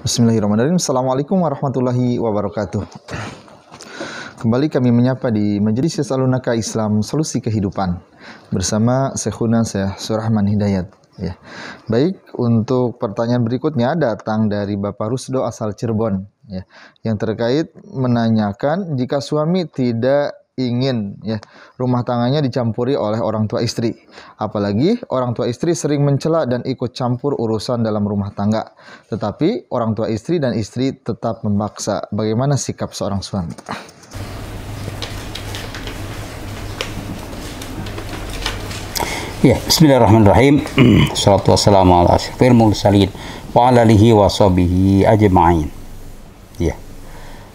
Bismillahirrahmanirrahim. Assalamualaikum warahmatullahi wabarakatuh. Kembali kami menyapa di Majelis Yasalunaka Islam Solusi Kehidupan bersama Syekhuna Syekh Surahman Hidayat. Ya. Baik, untuk pertanyaan berikutnya datang dari Bapak Rusdo asal Cirebon, ya, yang terkait menanyakan jika suami tidak ingin rumah tangganya dicampuri oleh orang tua istri, apalagi orang tua istri sering mencela dan ikut campur urusan dalam rumah tangga, tetapi orang tua istri dan istri tetap memaksa. Bagaimana sikap seorang suami? Ya, bismillahirrahmanirrahim. Assalatu wassalamu ala asyrofil mursalin wa ala alihi wa sahbihi ajma'in. Ya.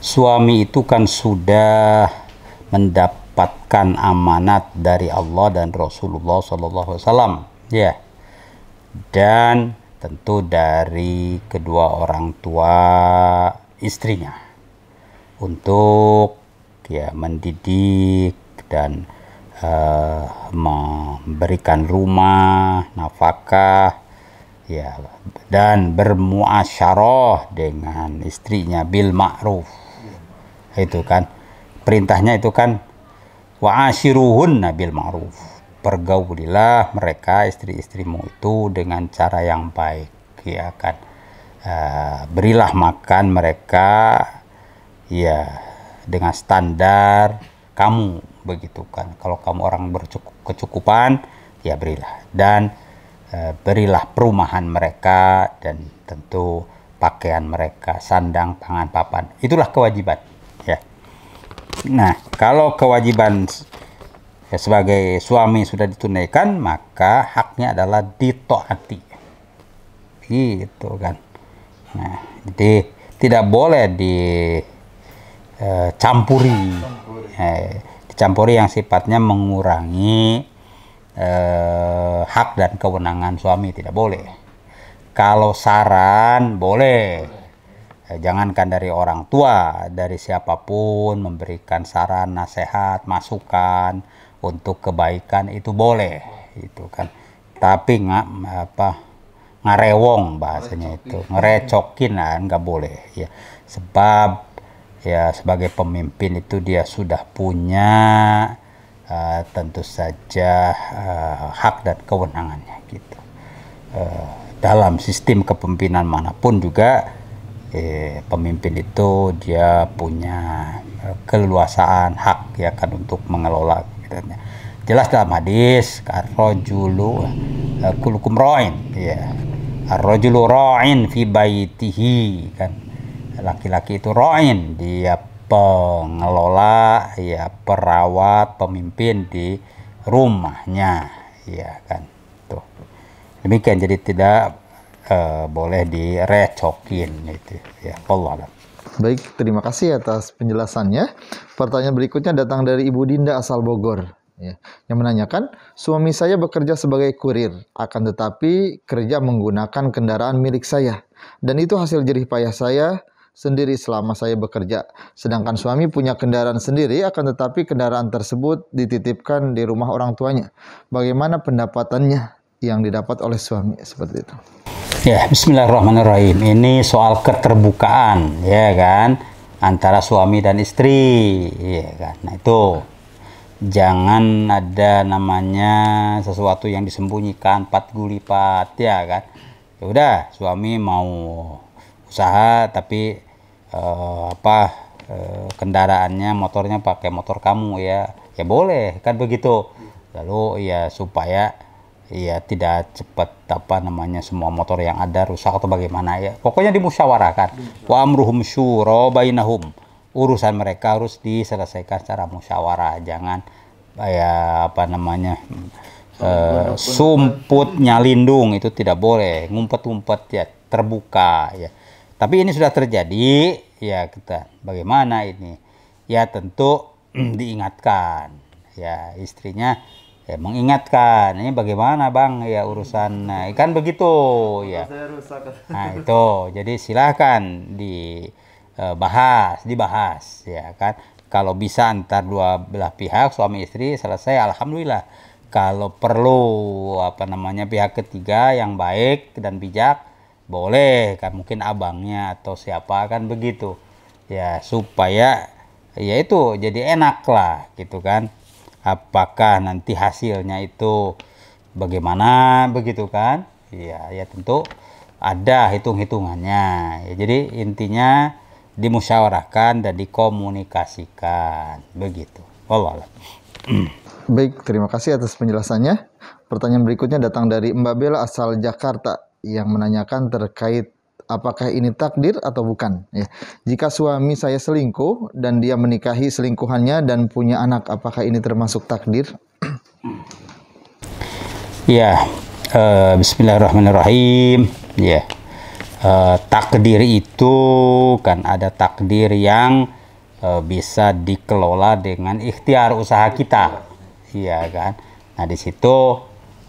Suami itu kan sudah mendapatkan amanat dari Allah dan Rasulullah SAW. Ya. Dan tentu dari kedua orang tua istrinya untuk mendidik dan memberikan rumah, nafkah, dan bermuasyarah dengan istrinya bil ma'ruf. Itu kan perintahnya, itu kan wa ashiruhunna bil ma'ruf. Pergaulilah mereka istri-istrimu itu dengan cara yang baik, ya kan. Berilah makan mereka dengan standar kamu, begitu kan. Kalau kamu orang berkecukupan, ya berilah. Dan berilah perumahan mereka dan tentu pakaian mereka, sandang, pangan, papan. Itulah kewajiban, ya. Nah, kalau kewajiban sebagai suami sudah ditunaikan, maka haknya adalah ditaati. Gitu kan. Nah, jadi tidak boleh dicampuri. Dicampuri yang sifatnya mengurangi hak dan kewenangan suami, tidak boleh. Kalau saran boleh, jangankan dari orang tua, dari siapapun memberikan saran, nasihat, masukan untuk kebaikan itu boleh, itu kan. Tapi ngarewong bahasanya itu, ngerecokin nggak boleh, ya. Sebab sebagai pemimpin itu dia sudah punya tentu saja hak dan kewenangannya, gitu. Dalam sistem kepemimpinan manapun juga pemimpin itu dia punya keleluasaan hak, ya kan, untuk mengelola. Jelas dalam hadis, ar-rajulu kullukum ra'in, ya. Ar-rajulu ra'in fi baitihi, kan. Laki-laki itu ra'in, dia pengelola, perawat, pemimpin di rumahnya, ya kan. Tuh. Demikian, jadi tidak boleh direcokin, itu, ya. Allah. Baik, terima kasih atas penjelasannya. Pertanyaan berikutnya datang dari Ibu Dinda asal Bogor, ya, yang menanyakan, suami saya bekerja sebagai kurir, akan tetapi kerja menggunakan kendaraan milik saya, dan itu hasil jerih payah saya sendiri selama saya bekerja. Sedangkan suami punya kendaraan sendiri, akan tetapi kendaraan tersebut dititipkan di rumah orang tuanya. Bagaimana pendapatannya yang didapat oleh suami seperti itu? Ya, bismillahirrahmanirrahim. Ini soal keterbukaan, ya kan, antara suami dan istri, ya kan. Nah, itu jangan ada namanya sesuatu yang disembunyikan, pat gulipat, ya kan. Ya udah, suami mau usaha tapi kendaraannya, motornya pakai motor kamu, ya boleh kan, begitu. Lalu supaya tidak cepat semua motor yang ada rusak atau bagaimana, ya pokoknya dimusyawarahkan. Wa amruhum syura bainahum, urusan mereka harus diselesaikan secara musyawarah. Jangan sumputnya lindung, itu tidak boleh, ngumpet-ngumpet, ya, terbuka, ya. Tapi ini sudah terjadi, ya, kita bagaimana ini? Ya tentu diingatkan, ya, istrinya mengingatkan, ini bagaimana bang, ya urusan, kan begitu, ya. Nah itu, jadi silahkan dibahas, ya kan. Kalau bisa antar dua belah pihak, suami istri, selesai, alhamdulillah. Kalau perlu pihak ketiga yang baik dan bijak, boleh kan, mungkin abangnya atau siapa kan begitu ya, supaya ya itu jadi enak lah gitu kan. Apakah nanti hasilnya itu bagaimana begitu kan, ya ya tentu ada hitung-hitungannya ya. Jadi intinya dimusyawarahkan dan dikomunikasikan begitu. Wallah. Baik, terima kasih atas penjelasannya. Pertanyaan berikutnya datang dari Mbak Bella asal Jakarta yang menanyakan terkait apakah ini takdir atau bukan. Ya. Jika suami saya selingkuh dan dia menikahi selingkuhannya dan punya anak, apakah ini termasuk takdir? Ya, bismillahirrahmanirrahim. Ya, takdir itu kan ada takdir yang bisa dikelola dengan ikhtiar usaha kita, iya kan. Nah di situ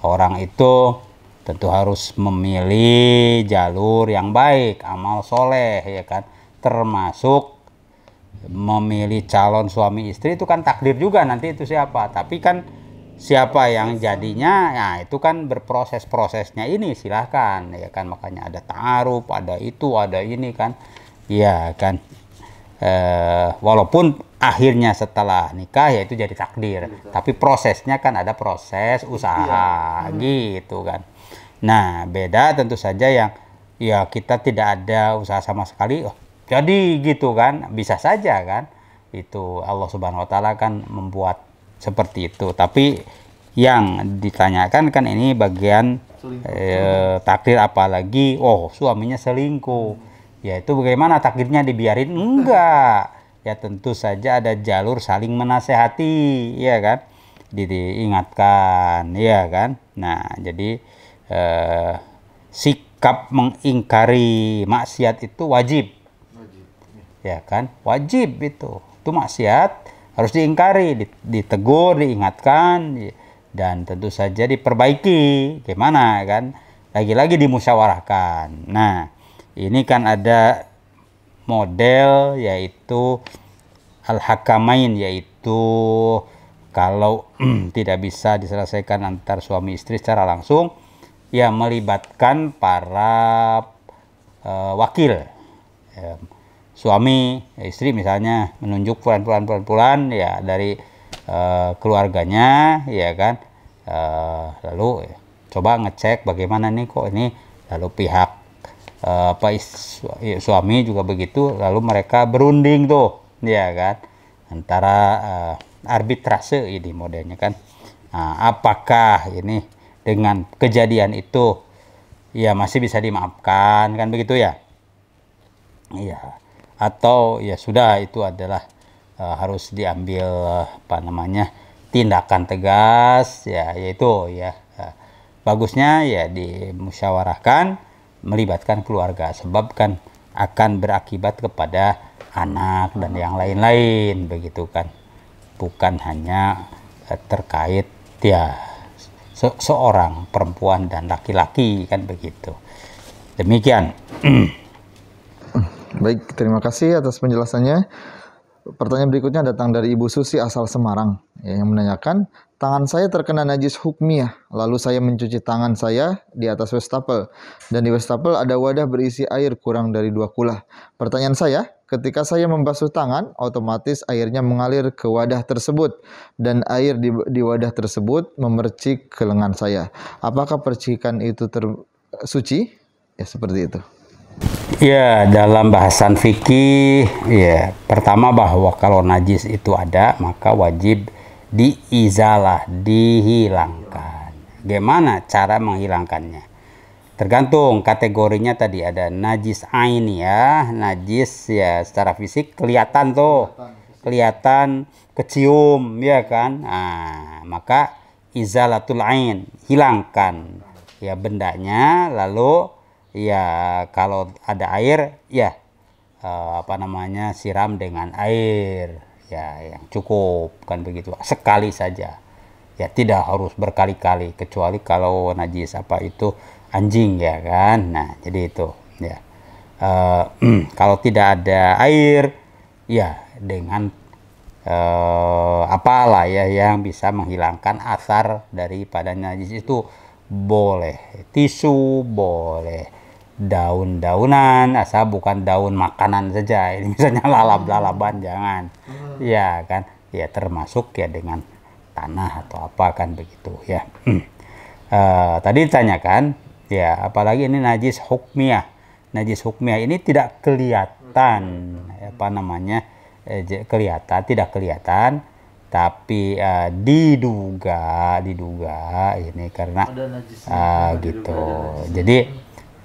orang itu tentu harus memilih jalur yang baik, amal soleh ya kan, termasuk memilih calon suami istri itu kan takdir juga nanti itu siapa, tapi kan siapa yang jadinya ya itu kan berproses-prosesnya ini silahkan ya kan, makanya ada ta'aruf, ada itu, ada ini kan ya kan. Walaupun akhirnya setelah nikah ya itu jadi takdir, tapi prosesnya kan ada proses usaha gitu kan. Nah beda tentu saja yang ya kita tidak ada usaha sama sekali, oh, jadi gitu kan, bisa saja kan, itu Allah Subhanahu Wa Taala kan membuat seperti itu. Tapi yang ditanyakan kan ini bagian takdir, apalagi oh suaminya selingkuh, ya itu bagaimana takdirnya, dibiarin? Enggak ya, tentu saja ada jalur saling menasehati ya kan, diingatkan ya kan. Nah jadi sikap mengingkari maksiat itu wajib ya kan, wajib itu maksiat harus diingkari, ditegur, diingatkan, dan tentu saja diperbaiki. Gimana kan, lagi-lagi dimusyawarahkan. Nah ini kan ada model yaitu al-hakamain, yaitu kalau tidak bisa diselesaikan antar suami istri secara langsung ya melibatkan para wakil, suami istri misalnya menunjuk pulan ya dari keluarganya ya kan, lalu coba ngecek bagaimana nih kok ini, lalu pihak suami juga begitu, lalu mereka berunding tuh ya kan, antara arbitrase ini modelnya kan. Nah, apakah ini dengan kejadian itu ya masih bisa dimaafkan kan begitu ya, iya, atau ya sudah itu adalah harus diambil tindakan tegas ya, yaitu ya bagusnya ya dimusyawarahkan, melibatkan keluarga, sebab kan akan berakibat kepada anak dan yang lain-lain begitu kan, bukan hanya terkait ya seorang perempuan dan laki-laki kan begitu. Demikian. Baik, terima kasih atas penjelasannya. Pertanyaan berikutnya datang dari Ibu Susi asal Semarang yang menanyakan, tangan saya terkena najis hukmiyah, lalu saya mencuci tangan saya di atas wastafel, dan di wastafel ada wadah berisi air kurang dari 2 kula. Pertanyaan saya, ketika saya membasuh tangan, otomatis airnya mengalir ke wadah tersebut, dan air di wadah tersebut memercik ke lengan saya. Apakah percikan itu suci? Ya, seperti itu. Ya, dalam bahasan fikih ya, pertama bahwa kalau najis itu ada maka wajib diizalah, dihilangkan. Gimana cara menghilangkannya? Tergantung kategorinya, tadi ada najis ain ya, najis ya secara fisik kelihatan tuh, kelihatan, kecium ya kan. Nah, maka izalatul ain, hilangkan ya bendanya, lalu ya kalau ada air ya siram dengan air ya yang cukup kan begitu, sekali saja ya, tidak harus berkali-kali, kecuali kalau najis anjing ya kan. Nah jadi itu ya kalau tidak ada air ya dengan apalah ya yang bisa menghilangkan asar daripada najis itu, boleh tisu, boleh daun-daunan, asal bukan daun makanan saja. Ini misalnya lalap-lalaban jangan. Ya kan, ya termasuk ya dengan tanah atau apa kan begitu ya. Tadi ditanyakan ya, apalagi ini najis hukmiyah. Najis hukmiyah ini tidak kelihatan apa namanya, tidak kelihatan, tapi diduga ini karena gitu. Jadi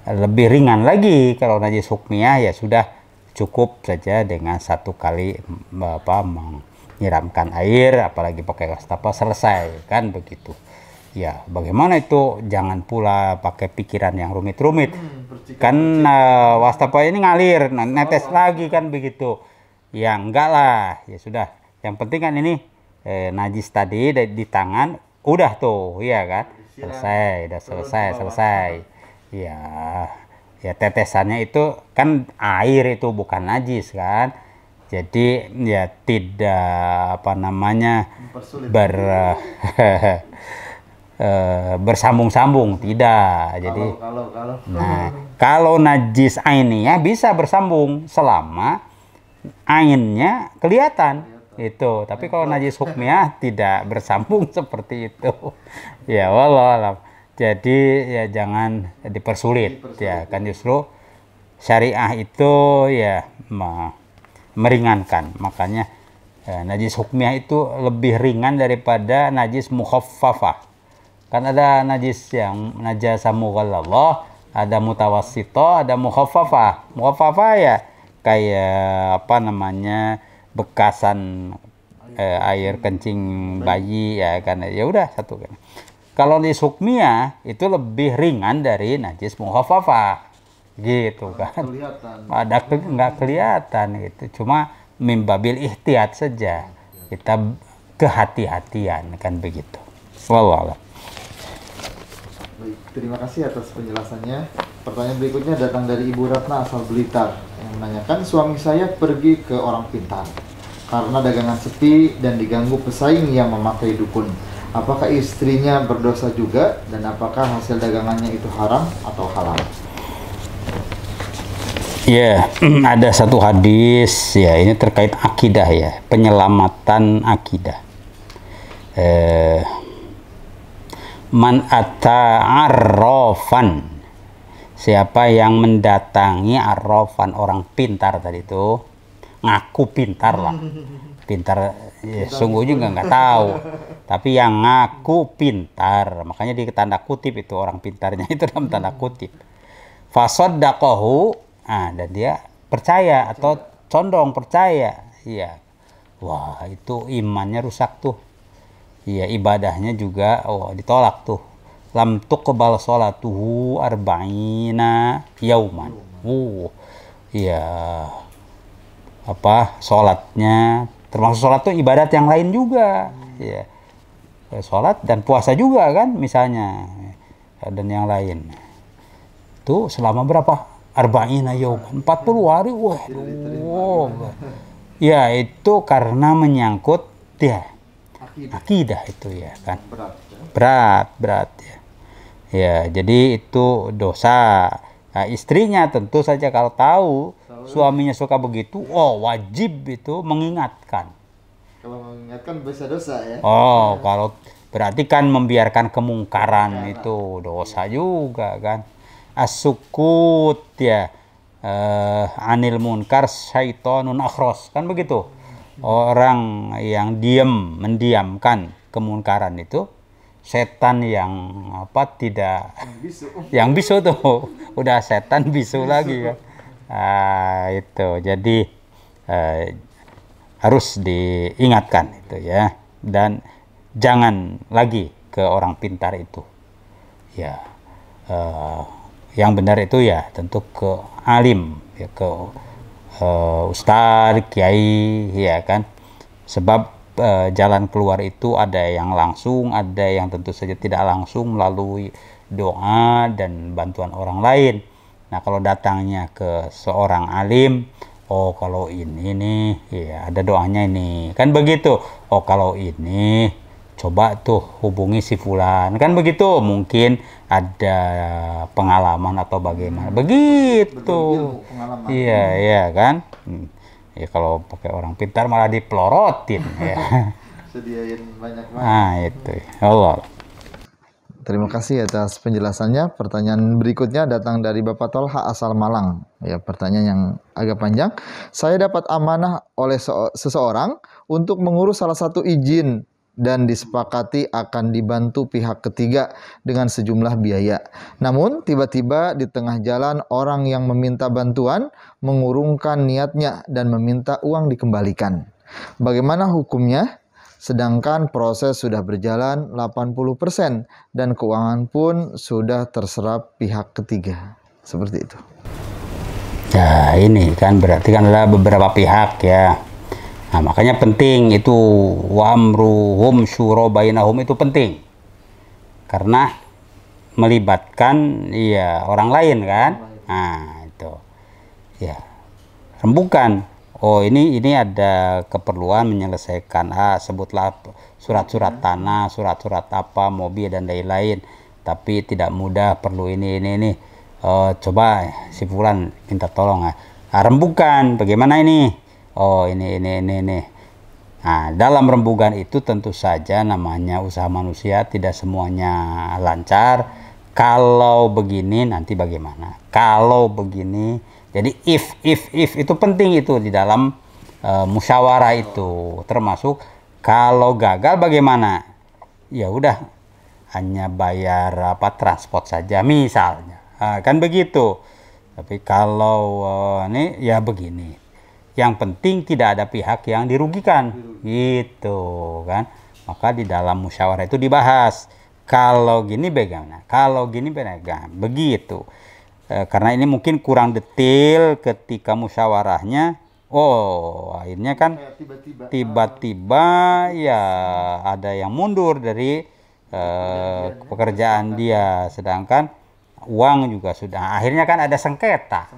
lebih ringan lagi kalau najis hukmiyah, ya sudah cukup saja dengan 1 kali menyiramkan air, apalagi pakai wastafel, selesai kan begitu. Ya, bagaimana itu? Jangan pula pakai pikiran yang rumit-rumit. Kan wastafel ini ngalir, netes lagi kan begitu. Ya enggak lah, ya sudah. Yang penting kan ini najis tadi di tangan udah tuh, ya kan? Selesai. Ya tetesannya itu kan air, itu bukan najis kan. Jadi ya tidak bersambung-sambung, tidak. Jadi kalau najis ainnya bisa bersambung selama ainnya kelihatan itu. Tapi kalau najis hukmiyah tidak bersambung seperti itu. Ya wallahualam. Jadi ya jangan dipersulit ya kan, justru syariah itu ya meringankan. Makanya najis hukmiyah itu lebih ringan daripada najis mukhaffafah. Kan ada najis yang najasa mughalladhah, ada mutawassithah, ada mukhaffafah. Mukhaffafah ya kayak bekasan air kencing bayi ya kan, ya udah satu kan. Kalau najis hukmiyah itu lebih ringan dari najis mukhaffafah gitu kan. Ada nggak kelihatan gitu, cuma mimbabil ihtiyat saja, kita kehati-hatian kan begitu. Wallahualam. Baik, terima kasih atas penjelasannya. Pertanyaan berikutnya datang dari Ibu Ratna asal Blitar yang menanyakan, suami saya pergi ke orang pintar karena dagangan sepi dan diganggu pesaing yang memakai dukun. Apakah istrinya berdosa juga, dan apakah hasil dagangannya itu haram atau halal? Ya, ada satu hadis ya, ini terkait akidah ya, penyelamatan akidah. Man ata arrofan, siapa yang mendatangi arrofan, orang pintar tadi itu, ngaku pintar lah. Pintar ya, sungguh juga nggak tahu, tapi yang ngaku pintar, makanya di tanda kutip itu, orang pintarnya itu dalam tanda kutip. Fasaddaqahu, dan dia percaya atau condong percaya, iya, wah itu imannya rusak tuh, iya, ibadahnya juga ditolak tuh. Lam tuqbal sholatuhu arba'ina yauman. Iya, sholatnya, termasuk sholat itu ibadat yang lain juga, ya. Sholat dan puasa juga kan misalnya, dan yang lain. Itu selama berapa? Arba'ina yaum, 40 hari. Ya itu karena menyangkut ya akidah itu ya kan. Berat ya. Ya, jadi itu dosa. Nah, istrinya tentu saja kalau tahu suaminya suka begitu, wajib itu mengingatkan. Kalau mengingatkan bisa dosa ya? Kalau berarti kan membiarkan kemungkaran itu dosa juga kan. As-sukut ya, anil munkar syaitonun akhros, kan begitu. Orang yang mendiamkan kemungkaran itu setan yang yang bisu tuh, udah setan bisu lagi kan. Itu jadi harus diingatkan itu ya, dan jangan lagi ke orang pintar itu ya. Yang benar itu ya tentu ke alim ya, ke ustadz, kiai ya kan, sebab jalan keluar itu ada yang langsung, ada yang tentu saja tidak langsung melalui doa dan bantuan orang lain. Nah, kalau datangnya ke seorang alim, kalau ini nih ya ada doanya ini kan begitu. Kalau ini coba tuh hubungi si fulan, kan begitu, mungkin ada pengalaman atau bagaimana begitu. Iya iya kan. Ya kalau pakai orang pintar malah dipelorotin ya. Sediain banyak banget. Nah itu Allah. Terima kasih atas penjelasannya. Pertanyaan berikutnya datang dari Bapak Tolha asal Malang. Ya, pertanyaan yang agak panjang. Saya dapat amanah oleh seseorang untuk mengurus salah satu izin dan disepakati akan dibantu pihak ketiga dengan sejumlah biaya. Namun, tiba-tiba di tengah jalan orang yang meminta bantuan mengurungkan niatnya dan meminta uang dikembalikan. Bagaimana hukumnya? Sedangkan proses sudah berjalan 80% dan keuangan pun sudah terserap pihak ketiga. Seperti itu. Ya ini kan berarti kan ada beberapa pihak ya. Nah makanya penting itu wa amruhum syura bainahum itu penting. Karena melibatkan ya orang lain kan. Nah itu. Ya. Rembukan. Oh ini ada keperluan menyelesaikan sebutlah surat-surat tanah, surat-surat apa, mobil dan lain-lain. Tapi tidak mudah, perlu ini. Coba si fulan minta tolong. Rembukan, bagaimana ini? Oh ini. Nah dalam rembukan itu tentu saja namanya usaha manusia, tidak semuanya lancar. Kalau begini nanti bagaimana? Kalau begini. Jadi if itu penting itu di dalam musyawarah itu, termasuk kalau gagal bagaimana? Ya udah hanya bayar transport saja misalnya, kan begitu. Tapi kalau ini ya begini, yang penting tidak ada pihak yang dirugikan, gitu kan. Maka di dalam musyawarah itu dibahas. Kalau gini bagaimana? Kalau gini bagaimana? Begitu. Karena ini mungkin kurang detail ketika musyawarahnya. Oh akhirnya kan tiba-tiba ya ada yang mundur dari pekerjaan dia, sedangkan uang juga sudah. Akhirnya kan ada sengketa.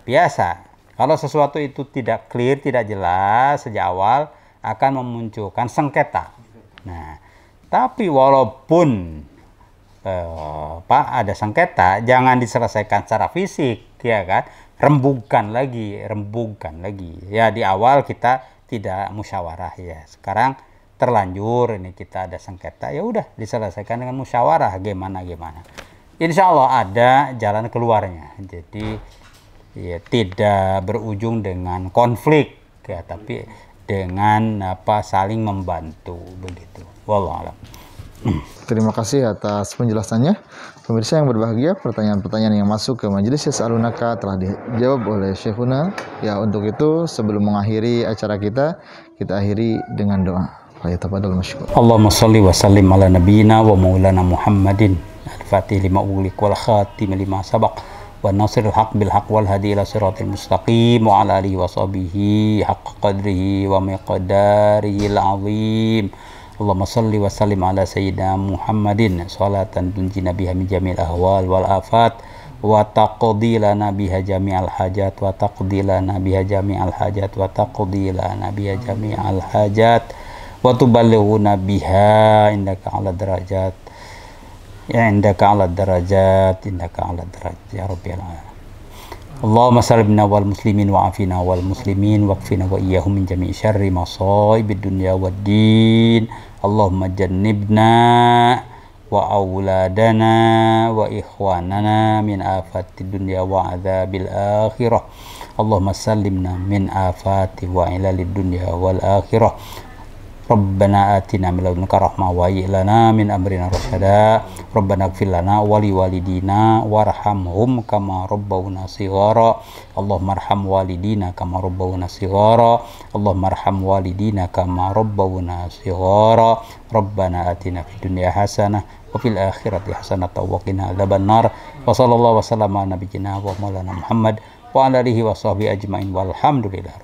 Biasa kalau sesuatu itu tidak clear, tidak jelas sejak awal akan memunculkan sengketa. Nah tapi walaupun ada sengketa, jangan diselesaikan secara fisik, ya kan? Rembukan lagi. Ya di awal kita tidak musyawarah ya. Sekarang terlanjur ini kita ada sengketa, ya udah diselesaikan dengan musyawarah gimana. Insya Allah ada jalan keluarnya. Jadi ya tidak berujung dengan konflik ya, tapi dengan saling membantu begitu. Wallahu a'lam. Terima kasih atas penjelasannya. Pemirsa yang berbahagia, pertanyaan-pertanyaan yang masuk ke Majelis Yas'alunaka telah dijawab oleh Syekhuna. Ya, untuk itu sebelum mengakhiri acara kita akhiri dengan doa. Falyatafadhal masykur. Allahumma shalli wa sallim ala nabiyyina wa maulana Muhammadin al-fatih lima ughliq wal khatim lima sabaq wa nasirul haq bil haq wal hadi ila siratil mustaqim wa ala alihi wa sahbihi haqqa qadrihi wa miqdarihi al-azim. Allahumma salli wa sallim ala sayyidina Muhammadin salatan tunjina biha min jami'il ahwal wal afat wa taqdi lana biha jami'al hajat wa taqdi lana biha jami'al hajat wa taqdi lana biha jami'al hajat wa tuballighuna biha indaka ala darajat ya indaka ala darajat ya rabbil alamin. Allahumma sallimna wal muslimin wa afina wal muslimin waqfina wa iyyahum min jami'i syarri masaibid dunya wad din. Allahumma jannibna wa auladana wa ikhwanana min afatid dunya wa adzabil akhirah. Allahumma sallimna min afati wa ilalid dunya wal akhirah. Rabbana atina min ladunka rahmah wa hayyi lana min amrina rasyada. Rabbana ighfir lana wa liwalidina warhamhum kama rabbawna shighara. Allahumma arham walidina kama rabbawna shighara. Allahumma arham walidina kama rabbawna shighara. Rabbana atina fid dunya hasanah wa fil akhirati hasanah wa qina adzabannar. Wa sallallahu wa sallama ala nabiyyina wa maulana Muhammad wa ala alihi wa sahbihi ajmain walhamdulillah.